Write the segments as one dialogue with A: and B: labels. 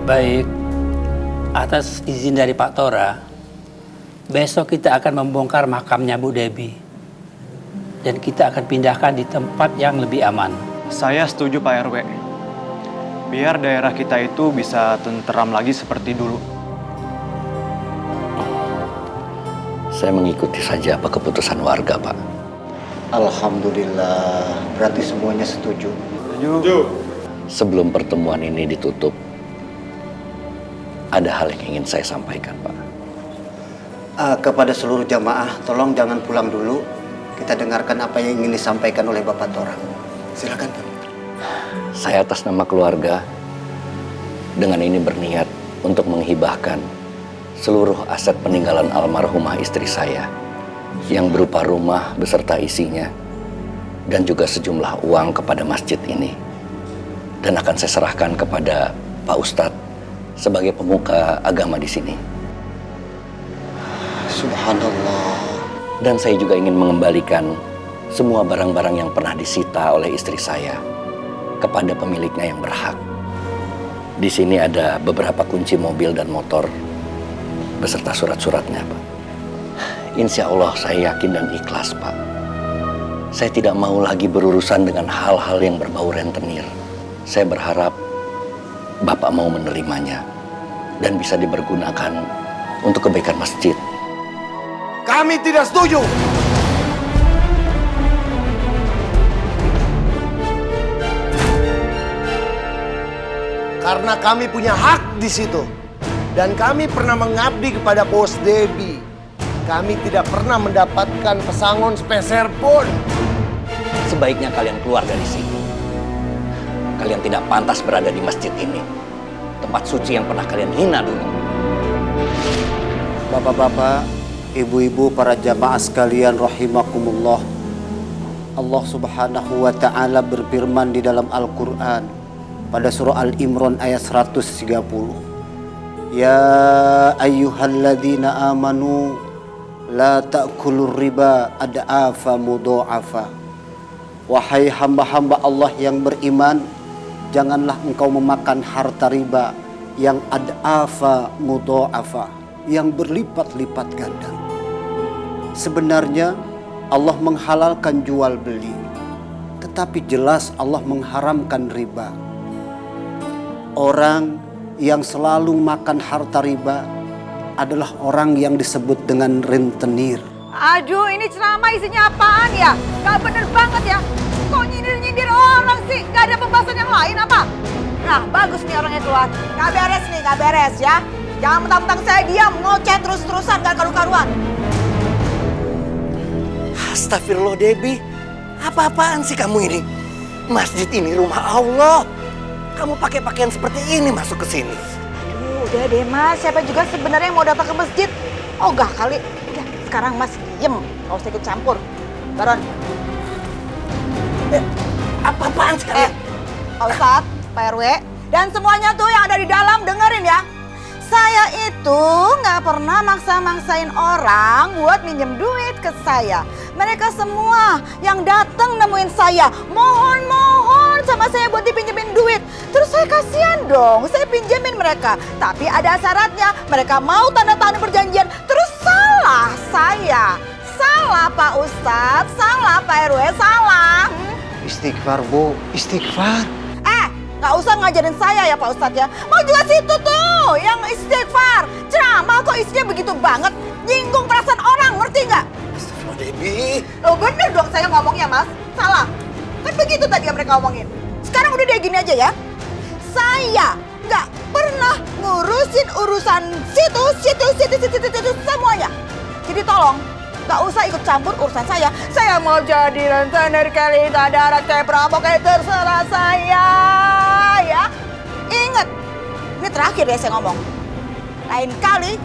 A: Baik, atas izin dari Pak Tora, besok kita akan membongkar makamnya Bu Debbie. Dan kita akan pindahkan di tempat yang lebih aman.
B: Saya setuju Pak RW. Biar daerah kita itu bisa tenteram lagi seperti dulu.
C: Saya mengikuti saja apa keputusan warga, Pak.
D: Alhamdulillah, berarti semuanya setuju.
B: Setuju.
C: Sebelum pertemuan ini ditutup, ada hal yang ingin saya sampaikan, Pak.
D: Kepada seluruh jamaah, tolong jangan pulang dulu. Kita dengarkan apa yang ingin disampaikan oleh Bapak Tora. Silakan, Pak.
C: Saya atas nama keluarga, dengan ini berniat untuk menghibahkan seluruh aset peninggalan almarhumah istri saya yang berupa rumah beserta isinya dan juga sejumlah uang kepada masjid ini. Dan akan saya serahkan kepada Pak Ustadz sebagai pemuka agama di sini.
D: Subhanallah.
C: Dan saya juga ingin mengembalikan semua barang-barang yang pernah disita oleh istri saya kepada pemiliknya yang berhak. Di sini ada beberapa kunci mobil dan motor beserta surat-suratnya, Pak. Insya Allah saya yakin dan ikhlas, Pak. Saya tidak mau lagi berurusan dengan hal-hal yang berbau rentenir. Saya berharap Bapak mau menerimanya dan bisa dipergunakan untuk kebaikan masjid.
E: Kami tidak setuju. Karena kami punya hak di situ. Dan kami pernah mengabdi kepada Bos Debbie. Kami tidak pernah mendapatkan pesangon sepeser pun.
C: Sebaiknya kalian keluar dari sini. Kalian tidak pantas berada di masjid ini. Tempat suci yang pernah kalian hina dulu.
D: Bapak-bapak, ibu-ibu, para jamaah sekalian rahimakumullah. Allah Subhanahu wa taala berfirman di dalam Al-Qur'an pada surah Al-Imran ayat 130. Ya ayyuhalladzina amanu la ta'kulur riba ad'afa mudha'afa. Wahai hamba-hamba Allah yang beriman, janganlah engkau memakan harta riba yang ad'afa mudha'afa, yang berlipat-lipat ganda. Sebenarnya Allah menghalalkan jual beli, tetapi jelas Allah mengharamkan riba. Orang yang selalu makan harta riba adalah orang yang disebut dengan rentenir.
F: Aduh, ini ceramah isinya apaan ya? Gak bener banget ya. Kok nyindir-nyindir orang sih? Gak ada pembahasan yang lain apa? Nah, bagus nih orangnya keluar. Gak beres nih, gak beres ya. Jangan mentang-mentang saya diam, ngoceh terus-terusan gak karu-karuan.
E: Astagfirullah Debbie. Apa-apaan sih kamu ini? Masjid ini rumah Allah. Kamu pakai pakaian seperti ini masuk ke sini.
F: Aduh, udah deh Mas. Siapa juga sebenarnya yang mau datang ke masjid? Ogah kali. Udah, sekarang Mas diem. Gak usah ikut campur. Baron.
E: Apa-apaan sih kalian?
F: Pak Ustadz, Pak RW, dan semuanya tuh yang ada di dalam dengerin ya. Saya itu nggak pernah maksa-maksain orang buat minjem duit ke saya. Mereka semua yang datang nemuin saya, mohon-mohon sama saya buat dipinjemin duit. Terus saya kasihan dong, saya pinjemin mereka. Tapi ada syaratnya, mereka mau tanda tangan perjanjian. Terus salah saya. Salah Pak Ustadz, salah Pak RW, salah.
D: Istighfar, Bu, istighfar.
F: Gak usah ngajarin saya ya Pak Ustadz ya. Mau juga situ tuh yang istighfar. Ceramah kok isinya begitu banget. Nyinggung perasaan orang, ngerti gak?
E: Astagfirullah Debbie.
F: Loh bener dong saya ngomongnya Mas. Salah. Kan begitu tadi yang mereka omongin. Sekarang udah deh gini aja ya. Saya gak pernah ngurusin urusan situ semuanya. Jadi tolong gak usah ikut campur urusan saya. Saya mau jadi rentenir kali darat kayak perampok kayak terserah saya ya. Ingat, ini terakhir ya saya ngomong. Lain kali.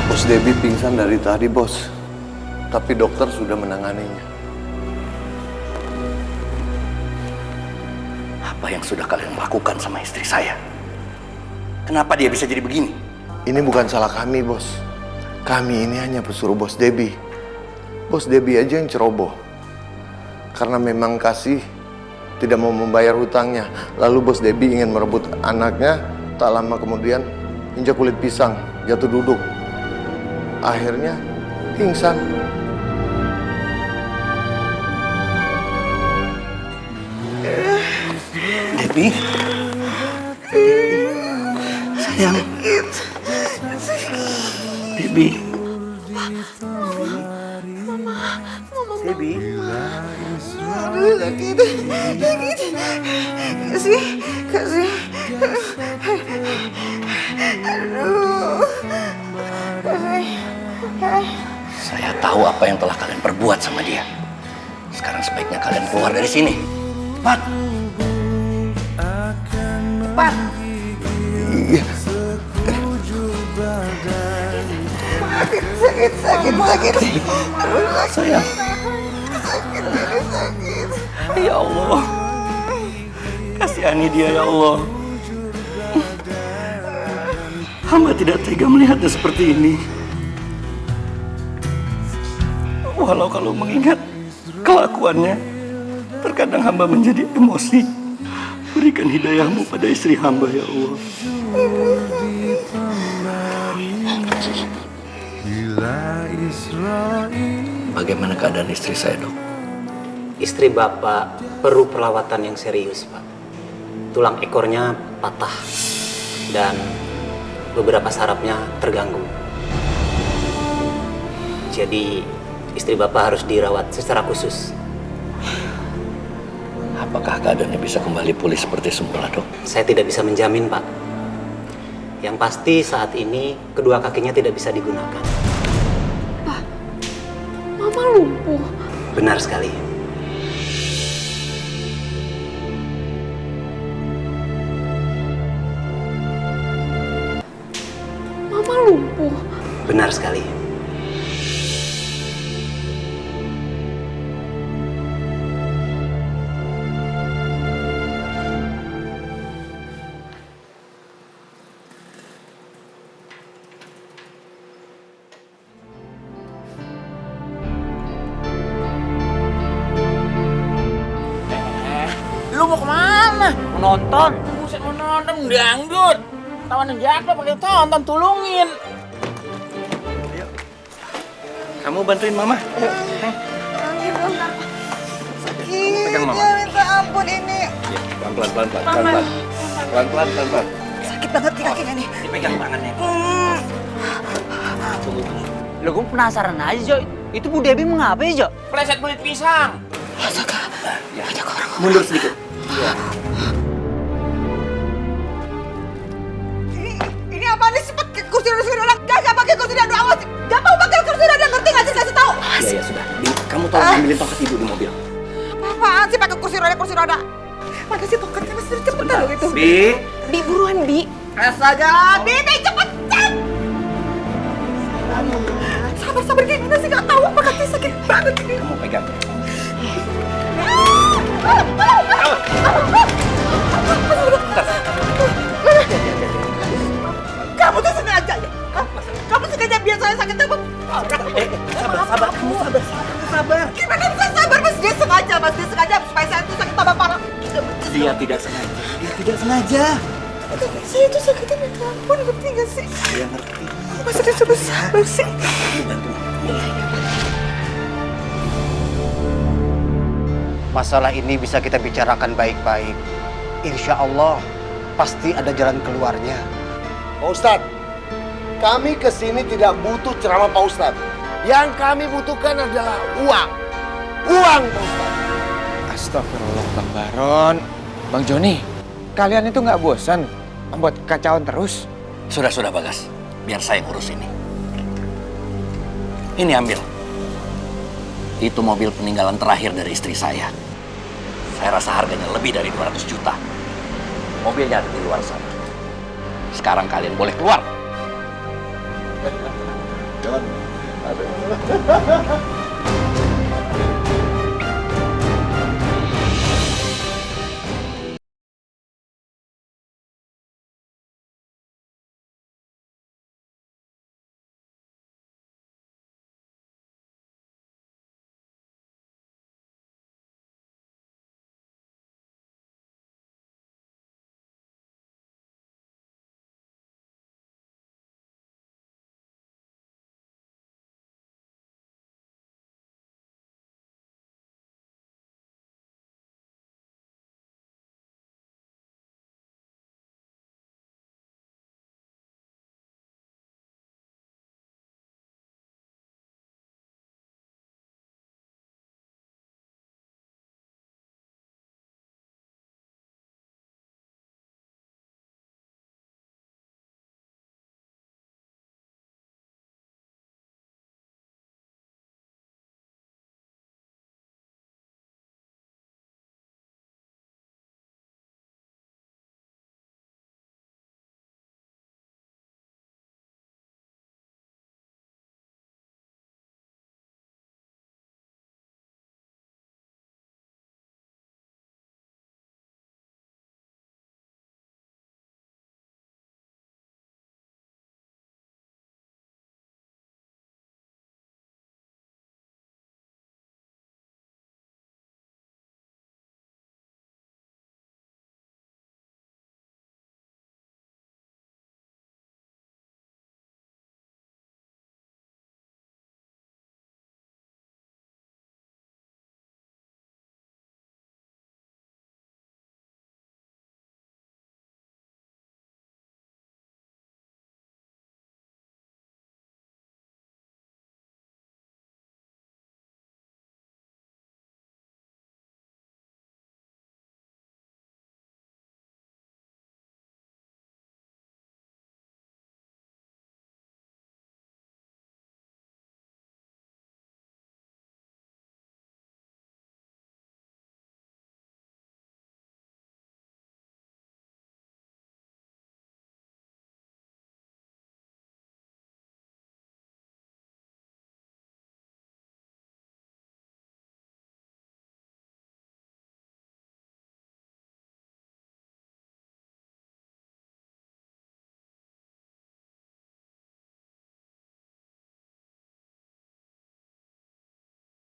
G: Bos Debbie pingsan dari tadi, Bos. Tapi dokter sudah menanganinya.
C: Apa yang sudah kalian lakukan sama istri saya? Kenapa dia bisa jadi begini?
G: Ini bukan salah kami, Bos. Kami ini hanya pesuruh Bos Debbie. Bos Debbie aja yang ceroboh. karena memang kasih tidak mau membayar hutangnya. Lalu Bos Debbie ingin merebut anaknya. Tak lama kemudian injak kulit pisang, jatuh duduk. Akhirnya pingsan.
C: Debbie. Sayang. Debbie. Debbie.
F: Kasih. Aduh.
C: Saya tahu apa yang telah kalian perbuat sama dia. Sekarang sebaiknya kalian keluar dari sini. Cepat.
F: Cepat.
G: Iya.
F: Sakit.
C: Sayang. Ya Allah. Kasihani dia ya Allah. Hamba tidak tega melihatnya seperti ini. Walau kalau mengingat kelakuannya, terkadang hamba menjadi emosi. Berikan hidayahmu pada istri hamba ya Allah. Bagaimana keadaan istri saya, Dok?
H: Istri Bapak perlu perawatan yang serius, Pak. Tulang ekornya patah dan beberapa sarafnya terganggu. Jadi istri Bapak harus dirawat secara khusus.
C: Apakah keadaannya bisa kembali pulih seperti semula, Dok?
H: Saya tidak bisa menjamin, Pak. Yang pasti saat ini kedua kakinya tidak bisa digunakan.
I: Pak, Mama lumpuh.
H: Benar sekali.
I: Mama lumpuh.
H: Benar sekali.
J: Lu mau kemana? Menonton. Buset, mau nonton dangdut. Tawan jatuh pakai tonton, tulungin.
C: Kamu bantuin Mama. Ayo.
F: Sakit.
C: Pegang Mama.
F: Ya, minta ampun ini.
C: Pelan-pelan. Pelan-pelan.
F: Sakit banget di kakinya nih.
C: Dipegang tangannya. Tunggu.
J: Lu gue penasaran aja, Jo. Itu Bu Debbie mengapa ya, Jo? Pleset kulit pisang.
F: Astaga.
C: Ya. Mundur sedikit. Ya.
F: Ini apa nih sih pakai kursi roda? Gak pakai kursi roda, awas. Gak mau pakai kursi roda, ngerti gak sih? Kasih tahu.
C: Ya sudah. Kamu tolong ambilin tongkat ibu di mobil.
F: Apaan sih pakai kursi roda? Mana sih tongkatnya? Mas cepetan loh itu.
I: Bi, buruan, Bi.
F: Astaga, Bibi cepetan. Sabar gimana sih? Gak tahu apa kaki sakit banget ini.
C: Kamu pegang.
F: Kamu tuh sengaja ya? Kamu sengaja biar saya sakit tambah parah.
C: Sabar. Kamu sabar.
F: Gimana bisa sabar, Mas? Dia sengaja supaya saya tuh sakit tambah parah.
C: Dia tidak sengaja.
F: Saya tuh sakitnya minta ampun, ngerti gak sih?
C: Dia ngerti.
F: Masa dia suruh sabar sih?
C: Bantu.
D: Masalah ini bisa kita bicarakan baik-baik. Insya Allah pasti ada jalan keluarnya.
E: Pak Ustadz, kami kesini tidak butuh ceramah Pak Ustadz. Yang kami butuhkan adalah uang. Uang, Pak Ustadz.
K: Astagfirullah, Bang Baron. Bang Joni, kalian itu nggak bosan membuat kekacauan terus?
C: Sudah Bagas. Biar saya ngurus ini. Ini ambil. Itu mobil peninggalan terakhir dari istri saya. Saya rasa harganya lebih dari 200 juta. Mobilnya ada di luar sana. Sekarang kalian boleh keluar.
G: John, aduh.